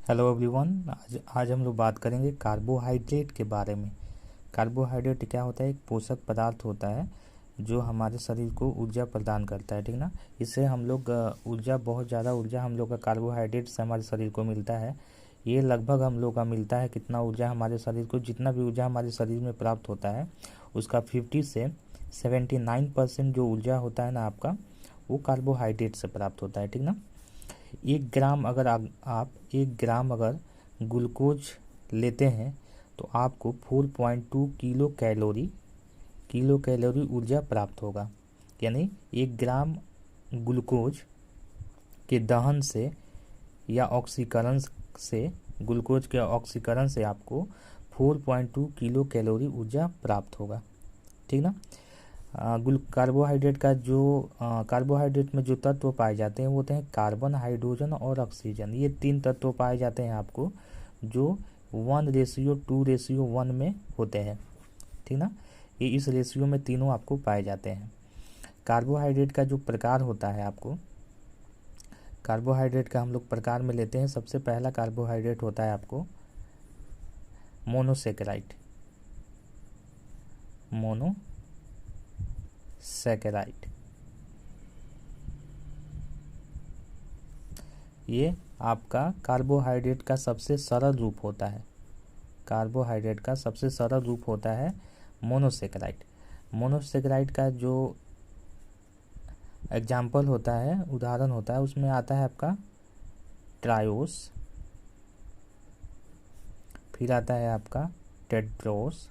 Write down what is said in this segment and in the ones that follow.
Hello everyone. आज हम लोग बात करेंगे कार्बोहाइड्रेट के बारे में। कार्बोहाइड्रेट क्या होता है? एक पोषक पदार्थ होता है जो हमारे शरीर को ऊर्जा प्रदान करता है, ठीक ना। इससे हम लोग ऊर्जा, बहुत ज़्यादा ऊर्जा हम लोग का कार्बोहाइड्रेट से हमारे शरीर को मिलता है। ये लगभग हम लोग का मिलता है कितना ऊर्जा हमारे शरीर को, जितना भी ऊर्जा हमारे शरीर में प्राप्त होता है उसका 50 से 79% जो ऊर्जा होता है ना आपका, वो कार्बोहाइड्रेट से प्राप्त होता है, ठीक ना। 1 ग्राम अगर आप 1 ग्राम अगर ग्लूकोज लेते हैं तो आपको 4.2 किलो कैलोरी ऊर्जा प्राप्त होगा। यानी 1 ग्राम ग्लूकोज के दहन से या ऑक्सीकरण से, ग्लूकोज के ऑक्सीकरण से आपको 4.2 किलो कैलोरी ऊर्जा प्राप्त होगा, ठीक ना। कार्बोहाइड्रेट में जो तत्व पाए जाते हैं वो होते हैं कार्बन, हाइड्रोजन और ऑक्सीजन। ये 3 तत्व पाए जाते हैं आपको, जो 1:2:1 में होते हैं, ठीक ना। ये इस रेशियो में तीनों आपको पाए जाते हैं। कार्बोहाइड्रेट का जो प्रकार होता है, आपको कार्बोहाइड्रेट का हम लोग प्रकार में लेते हैं। सबसे पहला कार्बोहाइड्रेट होता है आपको मोनोसेकेराइड। ये आपका कार्बोहाइड्रेट का सबसे सरल रूप होता है। कार्बोहाइड्रेट का सबसे सरल रूप होता है मोनोसेकेराइड। मोनोसेकेराइड का जो एग्जाम्पल होता है, उदाहरण होता है, उसमें आता है आपका ट्रायोस, फिर आता है आपका टेट्रोस,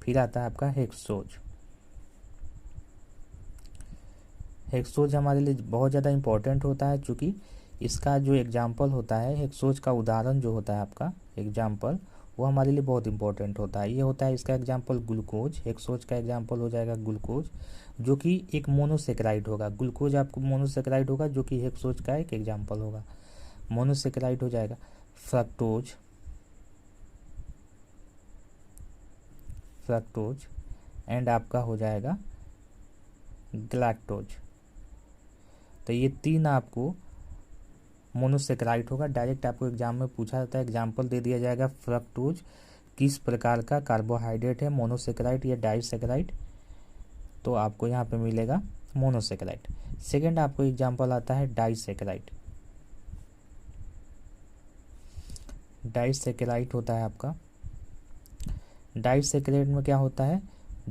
फिर आता है आपका हेक्सोज। हेक्सोज हमारे लिए बहुत ज़्यादा इम्पोर्टेंट होता है, क्योंकि इसका जो एग्जाम्पल होता है, हेक्सोज का उदाहरण जो होता है आपका एग्जाम्पल, वो हमारे लिए बहुत इंपॉर्टेंट होता है। ये होता है इसका एग्जाम्पल ग्लूकोज। हेक्सोज का एग्जाम्पल हो जाएगा ग्लूकोज, जो कि एक मोनोसेकेराइड होगा। ग्लूकोज आपको मोनोसेकेराइड होगा, जो कि हेक्सोज का एक एग्जाम्पल होगा। मोनोसेकेराइड हो जाएगा फ्रक्टोज एंड आपका हो जाएगा गैलेक्टोज। तो ये 3 आपको मोनोसेकेराइड होगा। डायरेक्ट आपको एग्जाम में पूछा जाता है, एग्जाम्पल दे दिया जाएगा फ्रक्टोज किस प्रकार का कार्बोहाइड्रेट है, मोनोसेकेराइड या डाइसेकेराइड, तो आपको यहाँ पे मिलेगा मोनोसेकेराइड। सेकंड आपको एग्जाम्पल आता है डाइसेकेराइड। डाइसेकेराइड होता है आपका, डाइसेकेराइड में क्या होता है,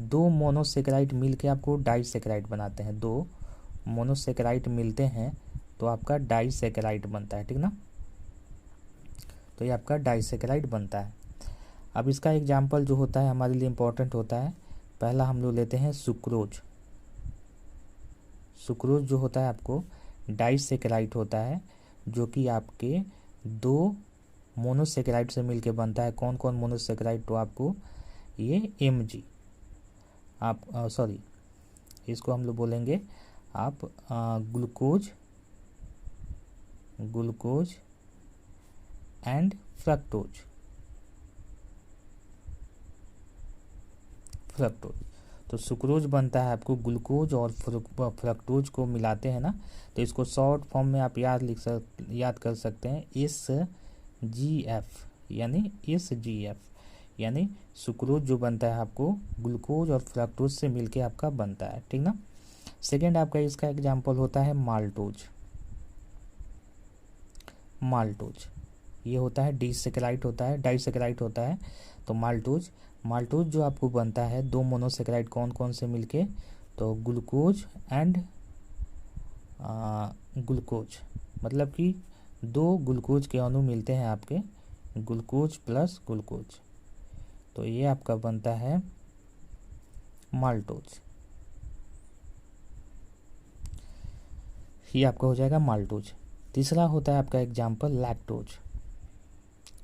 2 मोनोसेकेराइड मिलके आपको डाइसेकेराइड बनाते हैं। 2 मोनोसेकेराइड मिलते हैं तो आपका डाइसेकेराइड बनता है, ठीक ना। तो ये आपका डाइसेकेराइड बनता है। अब इसका एग्जाम्पल जो होता है हमारे लिए इम्पोर्टेंट होता है। पहला हम लोग लेते हैं सुक्रोज। सुक्रोज जो होता है आपको डाइसेकेराइड होता है, जो कि आपके 2 मोनोसेकेराइड से मिलके बनता है। कौन कौन मोनोसेकेराइड? तो आपको ये Mg, आप सॉरी, इसको हम लोग बोलेंगे आप ग्लूकोज एंड फ्रक्टोज। तो सुक्रोज बनता है आपको ग्लूकोज और फ्रक्टोज को मिलाते हैं ना, तो इसको शॉर्ट फॉर्म में आप याद कर सकते हैं SGF, यानी सुक्रोज जो बनता है आपको ग्लूकोज और फ्रक्टोज से मिलके आपका बनता है, ठीक ना। सेकेंड आपका इसका एग्जाम्पल होता है माल्टोज। ये होता है डाइसेकेराइड होता है। तो माल्टोज जो आपको बनता है 2 मोनोसेकेराइड कौन कौन से मिलके, तो ग्लूकोज एंड ग्लूकोज, मतलब कि 2 ग्लूकोज के अणु मिलते हैं आपके, ग्लूकोज प्लस ग्लूकोज, तो ये आपका बनता है माल्टोज। ये आपका हो जाएगा माल्टोज। तीसरा होता है आपका एग्जाम्पल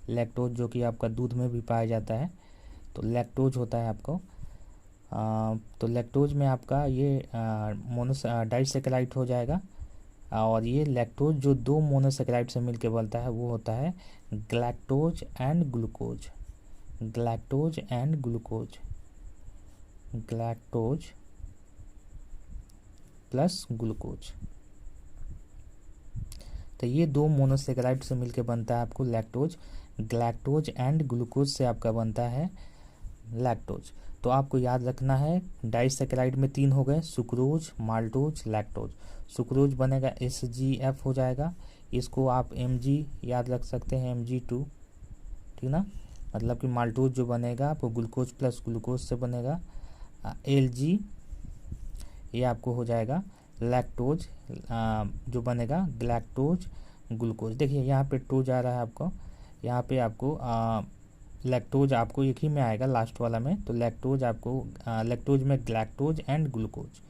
लैक्टोज, जो कि आपका दूध में भी पाया जाता है। तो लैक्टोज होता है आपको, तो लैक्टोज में आपका ये डाइसेकेराइड हो जाएगा, और ये लैक्टोज जो 2 मोनोसेकेराइड से मिलके बनता है वो होता है galactose and glucose plus glucose. तो ये दो मोनोसेकेराइड से मिलकर बनता है आपको लैक्टोज। ग्लैक्टोज एंड ग्लूकोज से आपका बनता है लैक्टोज। तो आपको याद रखना है डाइसेकेराइड में 3 हो गए, सुक्रोज, माल्टोज, लैक्टोज। सुक्रोज बनेगा SGF हो जाएगा, इसको आप Mg याद रख सकते हैं, Mg2, ठीक ना। मतलब कि माल्टोज जो बनेगा आपको ग्लूकोज प्लस ग्लूकोज से बनेगा, Lg ये आपको हो जाएगा लैक्टोज, जो बनेगा ग्लैक्टोज ग्लूकोज। देखिए यहाँ पे टोज आ रहा है आपको, यहाँ पे आपको लैक्टोज आपको एक ही में आएगा लास्ट वाला में, तो लैक्टोज आपको लैक्टोज में ग्लैक्टोज एंड ग्लूकोज।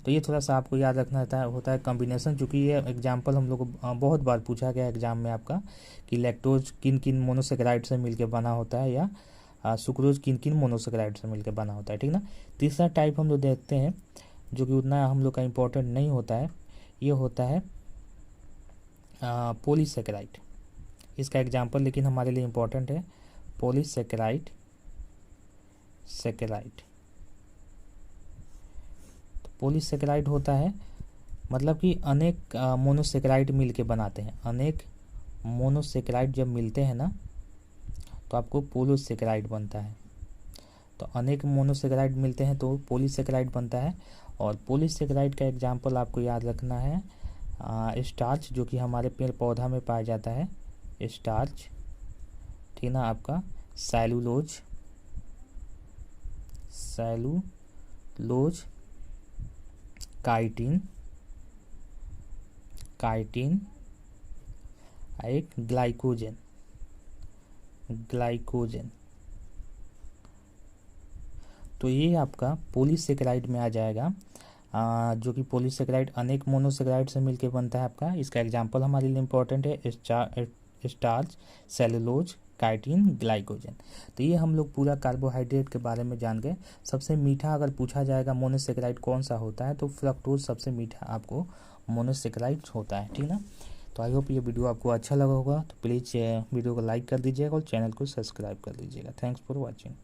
तो ये थोड़ा सा आपको याद रखना होता है कॉम्बिनेशन, चूँकि ये एग्जाम्पल हम लोग को बहुत बार पूछा गया एग्जाम में आपका कि लैक्टोज किन किन मोनोसेकेराइड से मिलकर बना होता है, या सुक्रोज किन किन मोनोसेकेराइड से मिलकर बना होता है, ठीक ना। तीसरा टाइप हम लोग देखते हैं जो कि उतना हम लोग का इम्पोर्टेंट नहीं होता है, ये होता है पॉलीसेकेराइड। इसका एग्जाम्पल लेकिन हमारे लिए इम्पोर्टेंट है, पॉलीसेकेराइड सेकेराइड। तो पॉलीसेकेराइड होता है मतलब कि अनेक मोनोसेकेराइड मिल के बनाते हैं। अनेक मोनोसेकेराइड जब मिलते हैं ना तो आपको पॉलीसेकेराइड बनता है। तो अनेक मोनोसेकेराइड मिलते हैं तो पॉलीसेकेराइड बनता है। और पॉलीसेकेराइड का एग्जाम्पल आपको याद रखना है स्टार्च, जो कि हमारे पेड़ पौधा में पाया जाता है, स्टार्च, ठीक ना। आपका सेलुलोज, सेलुलोज, काइटिन, काइटिन, एक ग्लाइकोजन, ग्लाइकोजन। तो ये आपका पॉलीसेकेराइड में आ जाएगा, जो कि पॉलीसेकेराइड अनेक मोनोसेकेराइड से मिलकर बनता है आपका। इसका एग्जाम्पल हमारे लिए इम्पोर्टेंट है स्टार्च, सेलुलोज, काइटिन, ग्लाइकोजन। तो ये हम लोग पूरा कार्बोहाइड्रेट के बारे में जान गए। सबसे मीठा अगर पूछा जाएगा मोनोसेकेराइड कौन सा होता है तो फ्रक्टोज सबसे मीठा आपको मोनोसेकेराइड होता है, ठीक ना। तो आई होप ये वीडियो आपको अच्छा लगा होगा। तो प्लीज़ वीडियो को लाइक कर दीजिएगा और चैनल को सब्सक्राइब कर दीजिएगा। Thanks for watching.